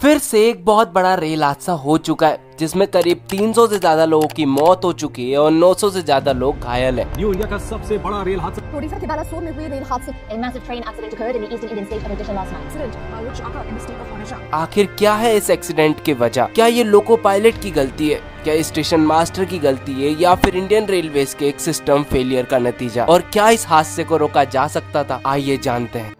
फिर से एक बहुत बड़ा रेल हादसा हो चुका है जिसमें करीब 300 से ज्यादा लोगों की मौत हो चुकी है और 900 से ज्यादा लोग घायल हैं। न्यू इंडिया का सबसे बड़ा रेल हादसा ओडिशा के बालासोर में हुए रेल हादसे। A massive train accident occurred in the eastern Indian state of Odisha last night. Accident by which occurred in the state of Odisha. आखिर क्या है इस एक्सीडेंट की वजह? क्या ये लोको पायलट की गलती है, क्या स्टेशन मास्टर की गलती है, या फिर इंडियन रेलवेज के एक सिस्टम फेलियर का नतीजा? और क्या इस हादसे को रोका जा सकता था? आइए जानते हैं।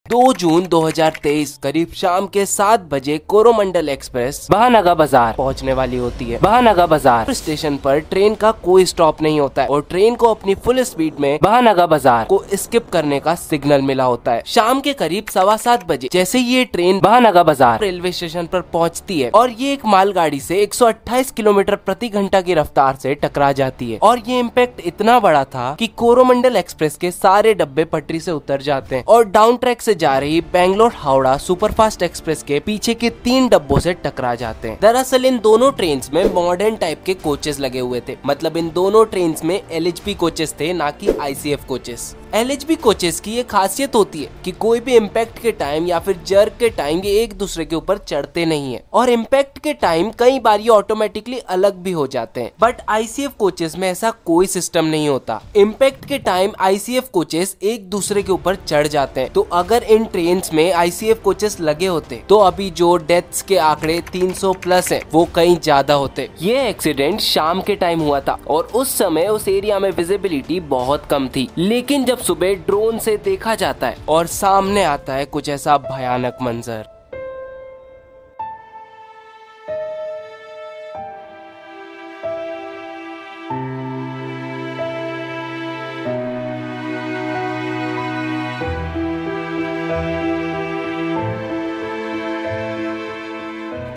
2 जून 2023 करीब शाम के 7 बजे कोरोमंडल एक्सप्रेस भानागा बाजार पहुंचने वाली होती है। भानागा बाजार स्टेशन पर ट्रेन का कोई स्टॉप नहीं होता है और ट्रेन को अपनी फुल स्पीड में भानागा बाजार को स्किप करने का सिग्नल मिला होता है। शाम के करीब 7:15 बजे जैसे ये ट्रेन भानागा बाजार रेलवे स्टेशन पर पहुंचती है और ये एक मालगाड़ी से 128 किलोमीटर प्रति घंटा की रफ्तार से टकरा जाती है और ये इम्पैक्ट इतना बड़ा था कि कोरोमंडल एक्सप्रेस के सारे डब्बे पटरी से उतर जाते हैं और डाउन ट्रैक से जा रही बेंगलोर हावड़ा सुपरफास्ट एक्सप्रेस के पीछे के 3 डब्बों से टकरा जाते हैं। दरअसल इन दोनों ट्रेन्स में मॉडर्न टाइप के कोचेस लगे हुए थे, मतलब इन दोनों ट्रेन्स में एलएचबी कोचेस थे, ना कि आईसीएफ कोचेस। एलएचबी कोचेस की ये खासियत होती है कि कोई भी इम्पैक्ट के टाइम या फिर जर्क के टाइम ये एक दूसरे के ऊपर चढ़ते नहीं है और इम्पैक्ट के टाइम कई बार ये ऑटोमेटिकली अलग भी हो जाते हैं। बट आईसीएफ कोचेस में ऐसा कोई सिस्टम नहीं होता। इम्पैक्ट के टाइम आईसीएफ कोचेस एक दूसरे के ऊपर चढ़ जाते हैं। तो अगर इन ट्रेन्स में आईसीएफ कोचेस लगे होते तो अभी जो डेथ्स के आंकड़े 300 प्लस है वो कहीं ज्यादा होते। ये एक्सीडेंट शाम के टाइम हुआ था और उस समय उस एरिया में विजिबिलिटी बहुत कम थी, लेकिन जब सुबह ड्रोन से देखा जाता है और सामने आता है कुछ ऐसा भयानक मंजर।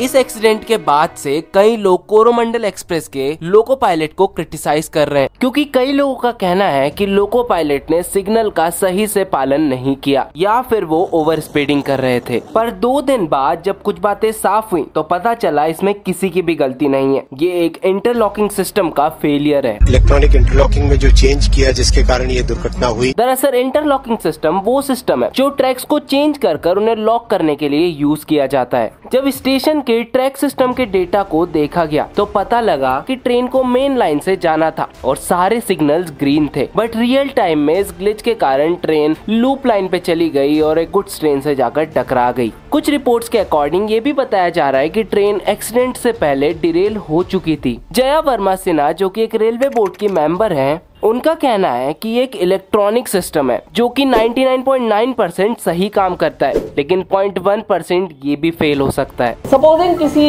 इस एक्सीडेंट के बाद से कई लोग कोरोमंडल एक्सप्रेस के लोको पायलट को क्रिटिसाइज कर रहे हैं, क्योंकि कई लोगों का कहना है कि लोको पायलट ने सिग्नल का सही से पालन नहीं किया या फिर वो ओवर स्पीडिंग कर रहे थे। पर 2 दिन बाद जब कुछ बातें साफ हुई तो पता चला इसमें किसी की भी गलती नहीं है, ये एक इंटरलॉकिंग सिस्टम का फेलियर है। इलेक्ट्रॉनिक इंटरलॉकिंग में जो चेंज किया जिसके कारण ये दुर्घटना हुई। दरअसल इंटरलॉकिंग सिस्टम वो सिस्टम है जो ट्रैक्स को चेंज कर उन्हें लॉक करने के लिए यूज किया जाता है। जब स्टेशन के ट्रैक सिस्टम के डेटा को देखा गया तो पता लगा कि ट्रेन को मेन लाइन से जाना था और सारे सिग्नल्स ग्रीन थे, बट रियल टाइम में इस ग्लिच के कारण ट्रेन लूप लाइन पे चली गई और एक गुड्स ट्रेन से जाकर टकरा गई। कुछ रिपोर्ट्स के अकॉर्डिंग ये भी बताया जा रहा है कि ट्रेन एक्सीडेंट से पहले डिरेल हो चुकी थी। जया वर्मा सिन्हा जो कि एक रेलवे बोर्ड की मेंबर हैं, उनका कहना है कि एक इलेक्ट्रॉनिक सिस्टम है जो कि 99.9% सही काम करता है, लेकिन 0.1% ये भी फेल हो सकता है। सपोजिंग किसी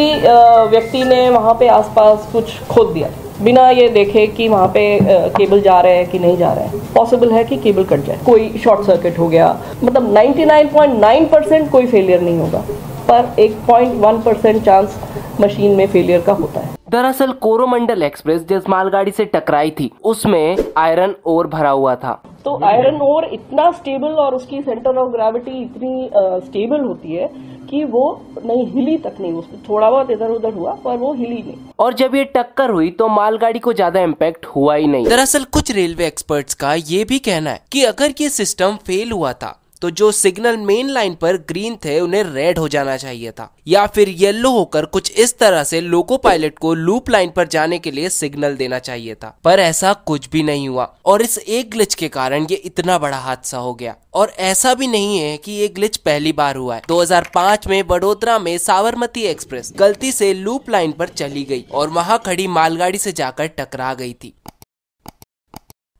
व्यक्ति ने वहाँ पे आसपास कुछ खोद दिया बिना ये देखे कि वहाँ पे केबल जा रहे हैं कि नहीं जा रहे हैं, पॉसिबल है कि केबल कट जाए, कोई शॉर्ट सर्किट हो गया। मतलब 99.9% कोई फेलियर नहीं होगा, पर 1.1% चांस मशीन में फेलियर का होता है। दरअसल कोरोमंडल एक्सप्रेस जिस मालगाड़ी से टकराई थी उसमें आयरन ओर भरा हुआ था। तो आयरन ओर इतना स्टेबल और उसकी सेंटर ऑफ ग्रेविटी इतनी स्टेबल होती है कि वो नहीं हिली तक नहीं, उसमें थोड़ा बहुत इधर उधर हुआ पर वो हिली नहीं। और जब ये टक्कर हुई तो मालगाड़ी को ज्यादा इम्पैक्ट हुआ ही नहीं। दरअसल कुछ रेलवे एक्सपर्ट्स का ये भी कहना है कि अगर ये सिस्टम फेल हुआ था तो जो सिग्नल मेन लाइन पर ग्रीन थे उन्हें रेड हो जाना चाहिए था या फिर येलो होकर कुछ इस तरह से लोको पायलट को लूप लाइन पर जाने के लिए सिग्नल देना चाहिए था, पर ऐसा कुछ भी नहीं हुआ और इस एक ग्लिच के कारण ये इतना बड़ा हादसा हो गया। और ऐसा भी नहीं है कि ये ग्लिच पहली बार हुआ है। 2005 में वडोदरा में साबरमती एक्सप्रेस गलती से लूप लाइन पर चली गई और वहां खड़ी मालगाड़ी से जाकर टकरा गई थी।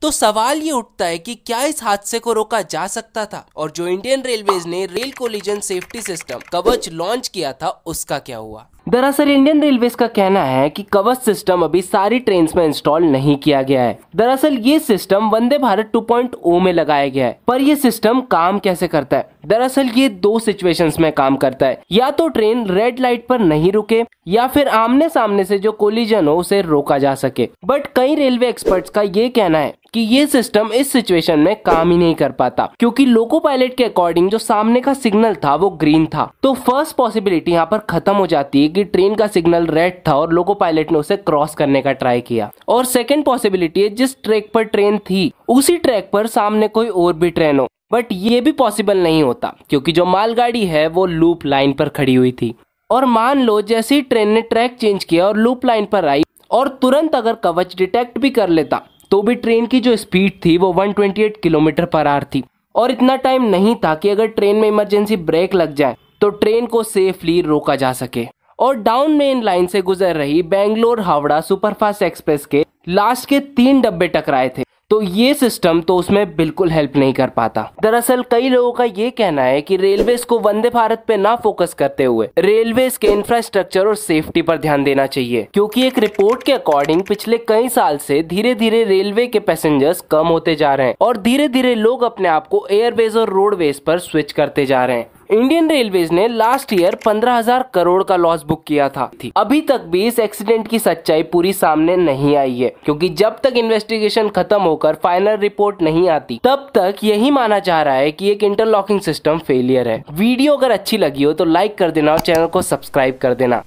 तो सवाल ये उठता है कि क्या इस हादसे को रोका जा सकता था और जो इंडियन रेलवेज ने रेल कोलिजन सेफ्टी सिस्टम कवच लॉन्च किया था उसका क्या हुआ? दरअसल इंडियन रेलवेज का कहना है कि कवच सिस्टम अभी सारी ट्रेन में इंस्टॉल नहीं किया गया है। दरअसल ये सिस्टम वंदे भारत 2.0 में लगाया गया है, पर ये सिस्टम काम कैसे करता है? दरअसल ये 2 सिचुएशंस में काम करता है, या तो ट्रेन रेड लाइट पर नहीं रुके या फिर आमने सामने से जो कोलिजन हो उसे रोका जा सके। बट कई रेलवे एक्सपर्ट्स का ये कहना है कि ये सिस्टम इस सिचुएशन में काम ही नहीं कर पाता, क्योंकि लोको पायलट के अकॉर्डिंग जो सामने का सिग्नल था वो ग्रीन था। तो फर्स्ट पॉसिबिलिटी यहाँ पर खत्म हो जाती है कि ट्रेन का सिग्नल रेड था और लोको पायलट ने उसे क्रॉस करने का ट्राई किया। और सेकेंड पॉसिबिलिटी है जिस ट्रैक पर ट्रेन थी उसी ट्रैक पर सामने कोई और भी ट्रेन हो, बट ये भी पॉसिबल नहीं होता क्योंकि जो मालगाड़ी है वो लूप लाइन पर खड़ी हुई थी। और मान लो जैसे ही ट्रेन ने ट्रैक चेंज किया और लूप लाइन पर आई और तुरंत अगर कवच डिटेक्ट भी कर लेता तो भी ट्रेन की जो स्पीड थी वो 128 किलोमीटर पर आवर थी। और इतना टाइम नहीं था कि अगर ट्रेन में इमरजेंसी ब्रेक लग जाए तो ट्रेन को सेफली रोका जा सके। और डाउन मेन लाइन से गुजर रही बेंगलोर हावड़ा सुपरफास्ट एक्सप्रेस के लास्ट के 3 डब्बे टकराए थे, तो ये सिस्टम तो उसमें बिल्कुल हेल्प नहीं कर पाता। दरअसल कई लोगों का ये कहना है कि रेलवेज को वंदे भारत पे ना फोकस करते हुए रेलवेज के इंफ्रास्ट्रक्चर और सेफ्टी पर ध्यान देना चाहिए, क्योंकि एक रिपोर्ट के अकॉर्डिंग पिछले कई साल से धीरे धीरे रेलवे के पैसेंजर्स कम होते जा रहे हैं और धीरे धीरे लोग अपने आप को एयरवेज और रोडवेज पर स्विच करते जा रहे हैं। इंडियन रेलवेज ने लास्ट ईयर 15,000 करोड़ का लॉस बुक किया था। अभी तक भी इस एक्सीडेंट की सच्चाई पूरी सामने नहीं आई है, क्योंकि जब तक इन्वेस्टिगेशन खत्म होकर फाइनल रिपोर्ट नहीं आती तब तक यही माना जा रहा है कि एक इंटरलॉकिंग सिस्टम फेलियर है। वीडियो अगर अच्छी लगी हो तो लाइक कर देना और चैनल को सब्सक्राइब कर देना।